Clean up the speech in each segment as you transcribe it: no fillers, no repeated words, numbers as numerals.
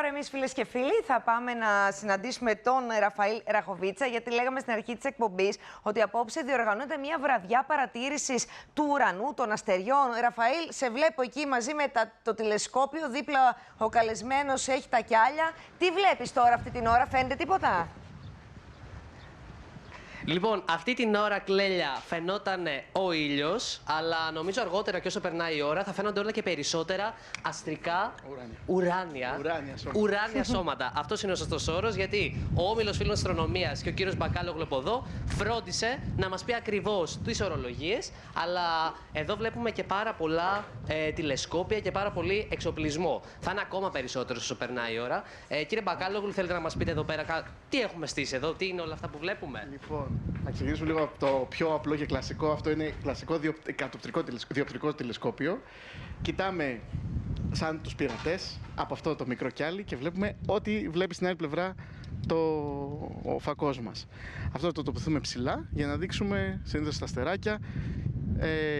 Τώρα εμείς φίλες και φίλοι θα πάμε να συναντήσουμε τον Ραφαήλ Ραχοβίτσα, γιατί λέγαμε στην αρχή της εκπομπής ότι απόψε διοργανώνεται μια βραδιά παρατήρησης του ουρανού, των αστεριών. Ραφαήλ, σε βλέπω εκεί μαζί με το τηλεσκόπιο, δίπλα ο καλεσμένος έχει τα κιάλια. Τι βλέπεις τώρα αυτή την ώρα, φαίνεται τίποτα? Λοιπόν, αυτή την ώρα, Κλέλια, φαινόταν ο ήλιος, αλλά νομίζω αργότερα και όσο περνάει η ώρα θα φαίνονται όλα και περισσότερα αστρικά ουράνια σώματα. Αυτός είναι ο σωστός όρος, γιατί ο Όμιλος Φίλων Αστρονομίας και ο κύριος Μπακάλογλου από εδώ φρόντισε να μας πει ακριβώς τις ορολογίες, αλλά εδώ βλέπουμε και πάρα πολλά τηλεσκόπια και πάρα πολύ εξοπλισμό. Θα είναι ακόμα περισσότερο όσο περνάει η ώρα. Κύριε Μπακάλογλου, θέλετε να μας πείτε εδώ πέρα τι έχουμε στήσει εδώ, τι είναι όλα αυτά που βλέπουμε? Λοιπόν, να ξεκινήσουμε λίγο από το πιο απλό και κλασικό. Αυτό είναι κλασικό διοπτρικό τηλεσκόπιο. Κοιτάμε σαν τους πειρατές από αυτό το μικρό κιάλι και βλέπουμε ό,τι βλέπει στην άλλη πλευρά ο φακός μας. Αυτό το τοποθετούμε ψηλά για να δείξουμε συνήθως τα αστεράκια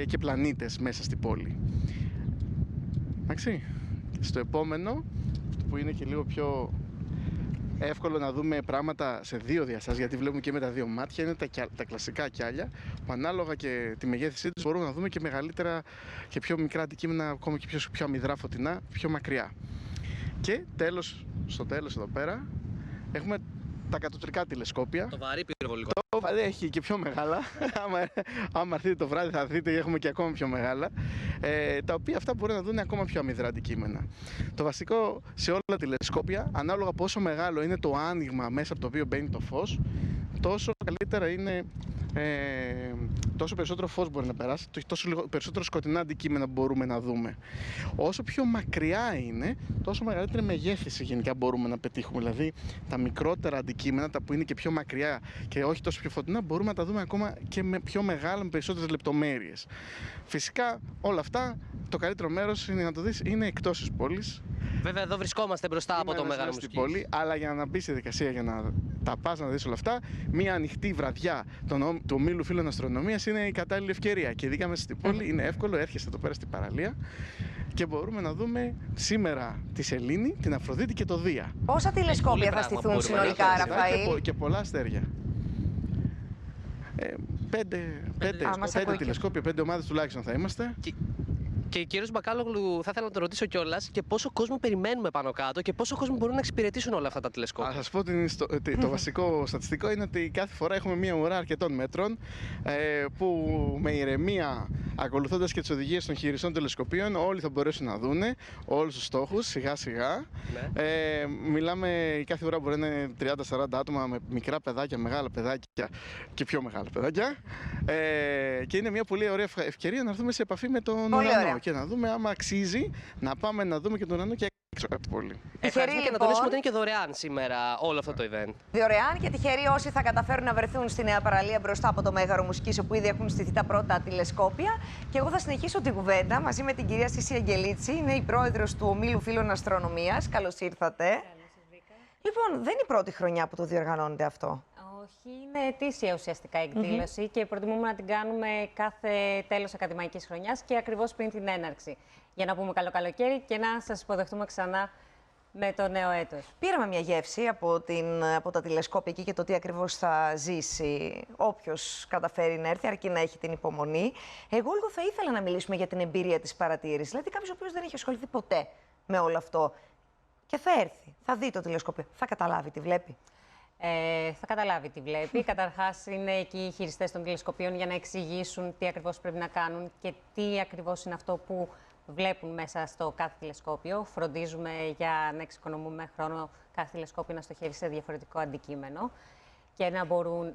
και πλανήτες μέσα στην πόλη. Εντάξει. Στο επόμενο, που είναι και λίγο πιο εύκολο να δούμε πράγματα σε δύο διαστάσεις, γιατί βλέπουμε και με τα δύο μάτια, είναι τα κλασικά κιάλια, που ανάλογα και τη μεγέθυνσή τους μπορούμε να δούμε και μεγαλύτερα και πιο μικρά αντικείμενα, ακόμα και πιο αμυδρά φωτεινά, πιο μακριά. Και τέλος, στο τέλος εδώ πέρα, έχουμε τα κατοπτρικά τηλεσκόπια. Το βαρύ πυροβολικό. Το βαρύ έχει και πιο μεγάλα. άμα έρθετε το βράδυ θα δείτε, έχουμε και ακόμα πιο μεγάλα. Τα οποία αυτά μπορεί να δουν ακόμα πιο αμυδρά αντικείμενα. Το βασικό σε όλα τα τηλεσκόπια, ανάλογα πόσο μεγάλο είναι το άνοιγμα μέσα από το οποίο μπαίνει το φως, τόσο καλύτερα είναι, τόσο περισσότερο φως μπορεί να περάσει, τόσο περισσότερο σκοτεινά αντικείμενα μπορούμε να δούμε. Όσο πιο μακριά είναι, τόσο μεγαλύτερη μεγέθυνση γενικά μπορούμε να πετύχουμε. Δηλαδή, τα μικρότερα αντικείμενα, τα που είναι και πιο μακριά και όχι τόσο πιο φωτεινά, μπορούμε να τα δούμε ακόμα και με πιο μεγάλα, με περισσότερες λεπτομέρειες. Φυσικά, όλα αυτά, το καλύτερο μέρος είναι να το δεις, είναι εκτός της πόλης. Βέβαια, εδώ βρισκόμαστε μπροστά από το Μέγαρο Μουσικής. Πόλη, αλλά για να μπει στη δικασία, για να τα πας να δεις όλα αυτά, μία ανοιχτή βραδιά του Ομίλου Φίλων Αστρονομίας είναι η κατάλληλη ευκαιρία. Και ειδικά μέσα στην πόλη είναι εύκολο, έρχεστε εδώ πέρα στην παραλία και μπορούμε να δούμε σήμερα τη Σελήνη, την Αφροδίτη και το Δία. Πόσα τηλεσκόπια θα στηθούν συνολικά, Ραφαήλ? Και πολλά αστέρια. Πέντε τηλεσκόπια, 5 ομάδες τουλάχιστον θα είμαστε. Και κύριος Μπακάλογλου, θα ήθελα να τον ρωτήσω κιόλας και πόσο κόσμο περιμένουμε πάνω κάτω και πόσο κόσμο μπορούν να εξυπηρετήσουν όλα αυτά τα τηλεσκόπια. Θα σας πω ότι το βασικό στατιστικό είναι ότι κάθε φορά έχουμε μία ουρά αρκετών μέτρων που με ηρεμία, ακολουθώντας και τις οδηγίες των χειριστών τηλεσκοπίων, όλοι θα μπορέσουν να δούνε όλους τους στόχους σιγά σιγά. Ναι. Μιλάμε, κάθε ουρά μπορεί να είναι 30-40 άτομα με μικρά παιδάκια, μεγάλα παιδάκια και πιο μεγάλα παιδάκια. Και είναι μια πολύ ωραία ευκαιρία να έρθουμε σε επαφή με τον ουρανό και να δούμε άμα αξίζει να πάμε να δούμε και τον ουρανό και έξω από την πόλη. Ευχαριστούμε και να τονίσουμε ότι είναι και δωρεάν σήμερα όλο αυτό το event. Δωρεάν και τυχεροί όσοι θα καταφέρουν να βρεθούν στη Νέα Παραλία μπροστά από το Μέγαρο Μουσικής, όπου ήδη έχουν στηθεί τα πρώτα τηλεσκόπια. Και εγώ θα συνεχίσω την κουβέντα μαζί με την κυρία Σύση Αγγελίτση, είναι η πρόεδρος του Ομίλου Φίλων Αστρονομίας. Καλώς ήρθατε. Λοιπόν, δεν είναι η πρώτη χρονιά που το διοργανώνετε αυτό. Όχι, είναι ετήσια ουσιαστικά εκδήλωση και προτιμούμε να την κάνουμε κάθε τέλος ακαδημαϊκής χρονιάς και ακριβώς πριν την έναρξη. Για να πούμε καλό καλοκαίρι και να σας υποδεχτούμε ξανά με το νέο έτος. Πήραμε μια γεύση από τα τηλεσκόπια εκεί και το τι ακριβώς θα ζήσει όποιος καταφέρει να έρθει, αρκεί να έχει την υπομονή. Εγώ λίγο θα ήθελα να μιλήσουμε για την εμπειρία της παρατήρησης. Δηλαδή, κάποιος ο οποίος δεν έχει ασχοληθεί ποτέ με όλο αυτό και θα έρθει, θα δει το τηλεσκόπιο, θα καταλάβει τι βλέπει. Θα καταλάβει τι βλέπει. Καταρχάς, είναι εκεί οι χειριστές των τηλεσκοπίων για να εξηγήσουν τι ακριβώς πρέπει να κάνουν και τι ακριβώς είναι αυτό που βλέπουν μέσα στο κάθε τηλεσκόπιο. Φροντίζουμε για να εξοικονομούμε χρόνο κάθε τηλεσκόπιο να στοχεύει σε διαφορετικό αντικείμενο και να μπορούν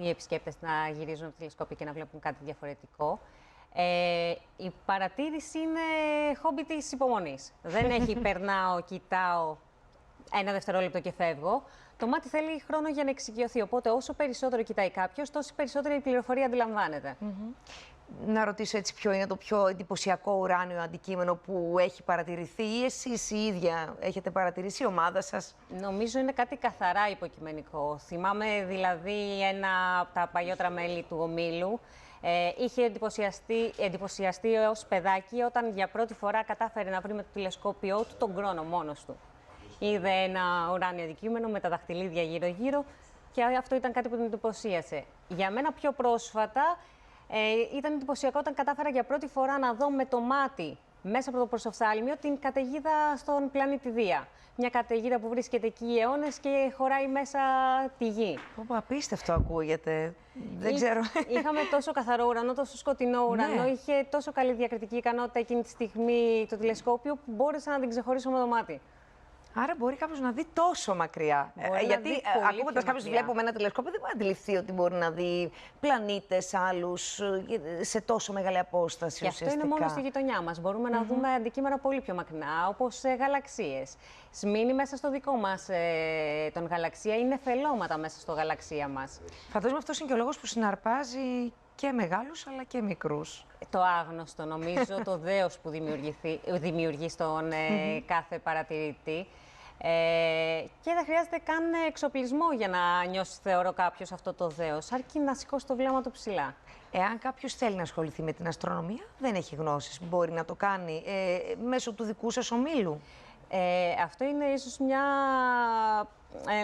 οι επισκέπτες να γυρίζουν από το τηλεσκόπιο και να βλέπουν κάτι διαφορετικό. Η παρατήρηση είναι χόμπι της υπομονής. Δεν έχει περνάω, κοιτάω, ένα δευτερόλεπτο και φεύγω. Το μάτι θέλει χρόνο για να εξοικειωθεί. Οπότε, όσο περισσότερο κοιτάει κάποιος, τόσο περισσότερη η πληροφορία αντιλαμβάνεται. Να ρωτήσω έτσι, ποιο είναι το πιο εντυπωσιακό ουράνιο αντικείμενο που έχει παρατηρηθεί, ή εσείς η ίδια έχετε παρατηρήσει, η ομάδα σας? Νομίζω είναι κάτι καθαρά υποκειμενικό. Θυμάμαι δηλαδή ένα από τα παλιότερα μέλη του Ομίλου. Είχε εντυπωσιαστεί ως παιδάκι όταν για πρώτη φορά κατάφερε να βρει με το τηλεσκόπιό του τον Κρόνο μόνος του. είδε ένα ουράνιο αντικείμενο με τα δαχτυλίδια γύρω-γύρω και αυτό ήταν κάτι που την εντυπωσίασε. Για μένα πιο πρόσφατα ήταν εντυπωσιακό όταν κατάφερα για πρώτη φορά να δω με το μάτι μέσα από το προσοφθάλμιο την καταιγίδα στον πλανήτη Δία. Μια καταιγίδα που βρίσκεται εκεί αιώνες και χωράει μέσα τη γη. Απίστευτο ακούγεται. Δεν ξέρω. Είχαμε τόσο καθαρό ουρανό, τόσο σκοτεινό ουρανό. Ναι. Είχε τόσο καλή διακριτική ικανότητα εκείνη τη στιγμή το τηλεσκόπιο που μπόρεσα να την ξεχωρίσω με το μάτι. Άρα μπορεί κάποιο να δει τόσο μακριά. Γιατί ακούγοντας κάποιος βλέπει με ένα τηλεσκόπιο, δεν μπορεί να αντιληφθεί ότι μπορεί να δει πλανήτες άλλους σε τόσο μεγάλη απόσταση. Και αυτό είναι μόνο στη γειτονιά μας. Μπορούμε να δούμε αντικείμενα πολύ πιο μακρινά, όπως γαλαξίες. Σμήνει μέσα στο δικό μας τον γαλαξία, είναι φελώματα μέσα στο γαλαξία μας. Φαντάζομαι αυτός είναι και ο λόγος που συναρπάζει και μεγάλους αλλά και μικρούς. Το άγνωστο, νομίζω, το δέος που δημιουργεί στον κάθε παρατηρητή. Και δεν χρειάζεται καν εξοπλισμό για να νιώσει, θεωρώ, κάποιος αυτό το δέος, αρκεί να σηκώσει το βλέμμα του ψηλά. Εάν κάποιος θέλει να ασχοληθεί με την αστρονομία, δεν έχει γνώσεις, μπορεί να το κάνει μέσω του δικού σας ομίλου. Αυτό είναι ίσως μια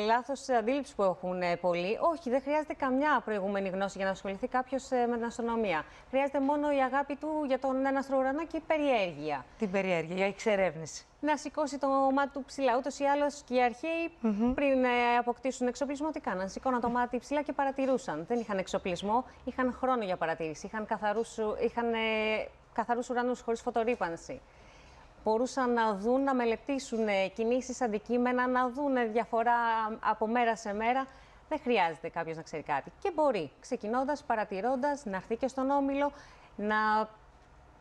λάθος αντίληψη που έχουν πολλοί. Όχι, δεν χρειάζεται καμιά προηγούμενη γνώση για να ασχοληθεί κάποιος με την αστρονομία. Χρειάζεται μόνο η αγάπη του για τον έναστρο ουρανό και η περιέργεια. Την περιέργεια, για εξερεύνηση. Να σηκώσει το μάτι του ψηλά. Ούτως ή άλλως και οι αρχαίοι πριν αποκτήσουν εξοπλισμό, τι κάναν? Σηκώναν το μάτι ψηλά και παρατηρούσαν. Δεν είχαν εξοπλισμό, είχαν χρόνο για παρατήρηση. Είχαν καθαρούς ουρανούς χωρίς φωτορύπανση. Μπορούσαν να δουν, να μελετήσουν κινήσεις, αντικείμενα, να δουν διαφορά από μέρα σε μέρα. Δεν χρειάζεται κάποιος να ξέρει κάτι. Και μπορεί, ξεκινώντας, παρατηρώντας, να έρθει και στον όμιλο, να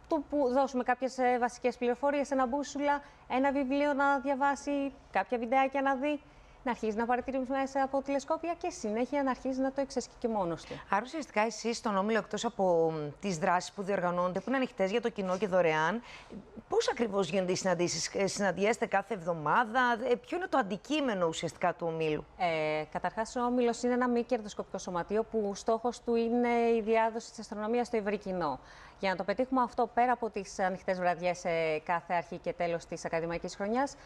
του δώσουμε κάποιες βασικές πληροφορίες, ένα μπούσουλα, ένα βιβλίο να διαβάσει, κάποια βιντεάκια να δει, να αρχίσει να παρατηρεί μέσα από τηλεσκόπια και συνέχεια να αρχίσει να το εξασκεί και μόνος του. Άρα, ουσιαστικά, εσείς στον όμιλο, εκτός από τις δράσεις που διοργανώνονται, που είναι ανοιχτές για το κοινό και δωρεάν, πώς ακριβώς γίνονται οι συναντήσεις? Συναντιέστε κάθε εβδομάδα? Ποιο είναι το αντικείμενο ουσιαστικά του ομίλου? Καταρχάς, ο όμιλος είναι ένα μη κερδοσκοπικό σωματείο που στόχος του είναι η διάδοση της αστρονομίας στο ευρύ κοινό. Για να το πετύχουμε αυτό, πέρα από τις ανοιχτές βραδιές κάθε αρχή και τέλος της ακαδημαϊκής χρονιάς,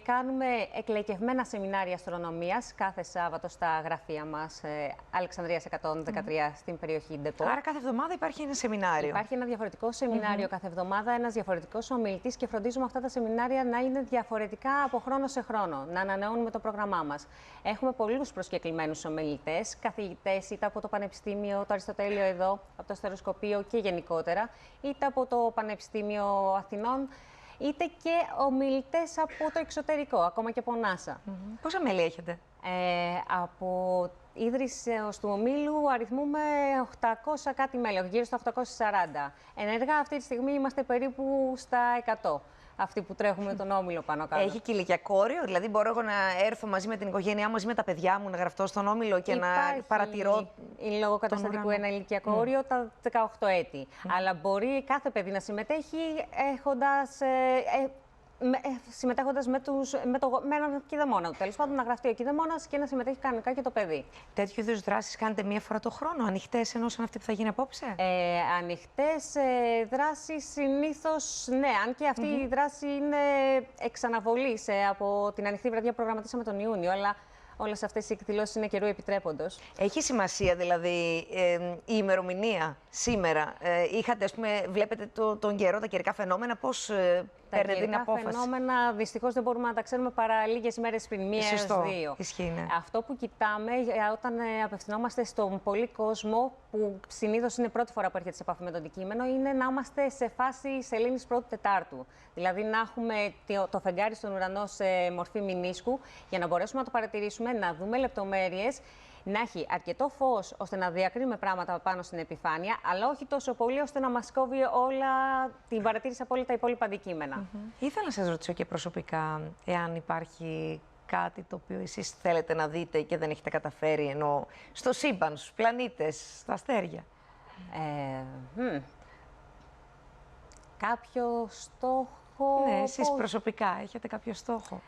κάνουμε εκλεκευμένα σεμινάρια αστρονομίας κάθε Σάββατο στα γραφεία μας, Αλεξανδρίας 113 στην περιοχή Ντεπό. Άρα κάθε εβδομάδα υπάρχει ένα σεμινάριο. Υπάρχει ένα διαφορετικό σεμινάριο κάθε εβδομάδα, ένας διαφορετικός ομιλητής και φροντίζουμε αυτά τα σεμινάρια να είναι διαφορετικά από χρόνο σε χρόνο, να ανανεώνουμε το πρόγραμμά μας. Έχουμε πολλούς προσκεκλημένους ομιλητές, καθηγητές είτε από το Πανεπιστήμιο, το Αριστοτέλειο εδώ, από το Αστεροσκοπείο και γενικότερα, είτε από το Πανεπιστήμιο Αθηνών, είτε και ομιλητές από το εξωτερικό, ακόμα και από NASA. Πόσα μέλη έχετε? Από ίδρυση του ομίλου αριθμούμε 800 κάτι μέλη, γύρω στα 840. Ενεργά αυτή τη στιγμή είμαστε περίπου στα 100. Αυτοί που τρέχουμε τον όμιλο πάνω κάτω. Έχει και ηλικιακό όριο, δηλαδή μπορώ εγώ να έρθω μαζί με την οικογένειά μου, μαζί με τα παιδιά μου, να γραφτώ στον όμιλο και να παρατηρώ. Η λόγω καταστατικού ένα ηλικιακό όριο τα 18 έτη. Αλλά μπορεί κάθε παιδί να συμμετέχει συμμετέχοντας με έναν κηδεμόνα του. Τέλος πάντων, να γραφτεί ο κηδεμόνας και να συμμετέχει κανονικά και το παιδί. Τέτοιου είδους δράσεις κάνετε μία φορά το χρόνο, ανοιχτές ενώ σαν αυτή που θα γίνει απόψε? Ανοιχτές δράσεις συνήθως ναι, αν και αυτή η δράση είναι εξ αναβολής. Από την ανοιχτή βραδιά προγραμματίσαμε τον Ιούνιο, αλλά όλες αυτές οι εκδηλώσεις είναι καιρού επιτρέποντος. Έχει σημασία δηλαδή η ημερομηνία σήμερα? Είχατε, ας πούμε, βλέπετε τον καιρό, τα καιρικά φαινόμενα, πώς παίρνετε την απόφαση? Τα φαινόμενα δυστυχώς δεν μπορούμε να τα ξέρουμε παρά λίγες μέρες πριν, μία έως δύο. Ισχύει, ναι. Αυτό που κοιτάμε όταν απευθυνόμαστε στον πολύ κόσμο, που συνήθως είναι πρώτη φορά που έρχεται σε επαφή με το αντικείμενο, είναι να είμαστε σε φάση σελήνης πρώτου τετάρτου. Δηλαδή να έχουμε το φεγγάρι στον ουρανό σε μορφή μηνίσκου, για να μπορέσουμε να το παρατηρήσουμε, να δούμε λεπτομέρειες, να έχει αρκετό φως ώστε να διακρίνουμε πράγματα πάνω στην επιφάνεια, αλλά όχι τόσο πολύ ώστε να μας κόβει την παρατήρηση από όλα τα υπόλοιπα αντικείμενα. Ήθελα να σας ρωτήσω και προσωπικά, εάν υπάρχει κάτι το οποίο εσείς θέλετε να δείτε και δεν έχετε καταφέρει, ενώ στο σύμπαν, στους πλανήτες, στα αστέρια. Κάποιο στόχο... Ναι, εσείς προσωπικά έχετε κάποιο στόχο?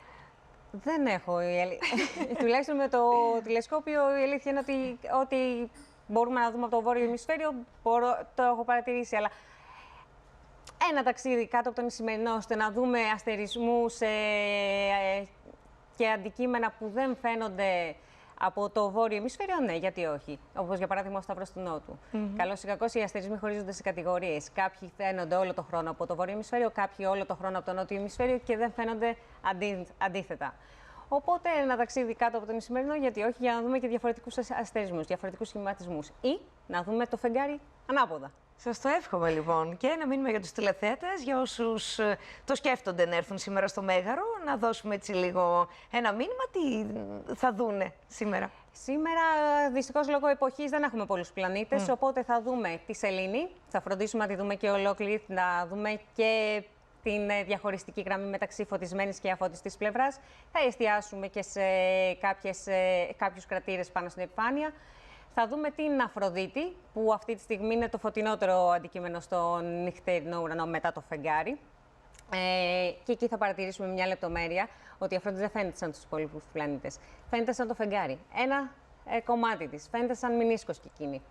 Δεν έχω. Τουλάχιστον με το τηλεσκόπιο η αλήθεια είναι ότι ό,τι μπορούμε να δούμε από το βόρειο ημισφαίριο το έχω παρατηρήσει. Αλλά ένα ταξίδι κάτω από τον Ισημερινό, ώστε να δούμε αστερισμούς και αντικείμενα που δεν φαίνονται από το βόρειο ημισφαίριο, ναι, γιατί όχι. Όπως για παράδειγμα ο Σταυρός του Νότου. Καλώς ή κακώς, οι αστερισμοί χωρίζονται σε κατηγορίες. Κάποιοι φαίνονται όλο το χρόνο από το βόρειο ημισφαίριο, κάποιοι όλο το χρόνο από το νότιο ημισφαίριο και δεν φαίνονται αντίθετα. Οπότε ένα ταξίδι κάτω από τον Ισημερινό, γιατί όχι, για να δούμε και διαφορετικούς αστερισμούς, διαφορετικούς σχηματισμούς. Ή να δούμε το φεγγάρι ανάποδα. Σας το εύχομαι λοιπόν. Και ένα μήνυμα για τους τηλεθέατες, για όσους το σκέφτονται να έρθουν σήμερα στο Μέγαρο, να δώσουμε έτσι λίγο ένα μήνυμα. Τι θα δούνε σήμερα? Σήμερα, δυστυχώς, λόγω εποχής δεν έχουμε πολλούς πλανήτες, οπότε θα δούμε τη σελήνη, θα φροντίσουμε να τη δούμε και ολόκληρη, να δούμε και την διαχωριστική γραμμή μεταξύ φωτισμένης και αφώτιστης πλευράς. Θα εστιάσουμε και σε κάποιους κρατήρες πάνω στην επιφάνεια. Θα δούμε την Αφροδίτη, που αυτή τη στιγμή είναι το φωτεινότερο αντικείμενο στον νυχτερινό ουρανό μετά το φεγγάρι. Και εκεί θα παρατηρήσουμε μια λεπτομέρεια, ότι η Αφροδίτη δεν φαίνεται σαν τους υπόλοιπους πλανήτες. Φαίνεται σαν το φεγγάρι. Ένα κομμάτι της. Φαίνεται σαν μηνίσκος κι εκείνη.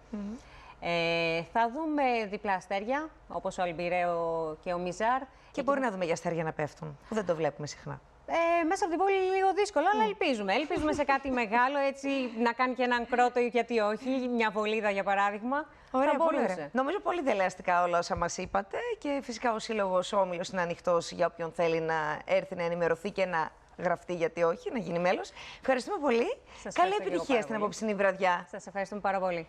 Θα δούμε διπλά αστέρια, όπως ο Αλμπιραίο και ο Μιζάρ. Και μπορεί να δούμε για αστέρια να πέφτουν, που δεν το βλέπουμε συχνά. Μέσα από την πόλη είναι λίγο δύσκολο, αλλά ελπίζουμε. Ελπίζουμε σε κάτι μεγάλο, έτσι να κάνει και έναν κρότο ή γιατί όχι, μια βολίδα για παράδειγμα. Ωραία, πολύ ωραία. Νομίζω πολύ δελεαστικά όλα όσα μας είπατε και φυσικά ο Σύλλογος Όμιλος είναι ανοιχτός για όποιον θέλει να έρθει να ενημερωθεί και να γραφτεί γιατί όχι, να γίνει μέλος. Ευχαριστούμε πολύ. Καλή επιτυχία στην απόψινή βραδιά. Σας ευχαριστούμε πάρα πολύ.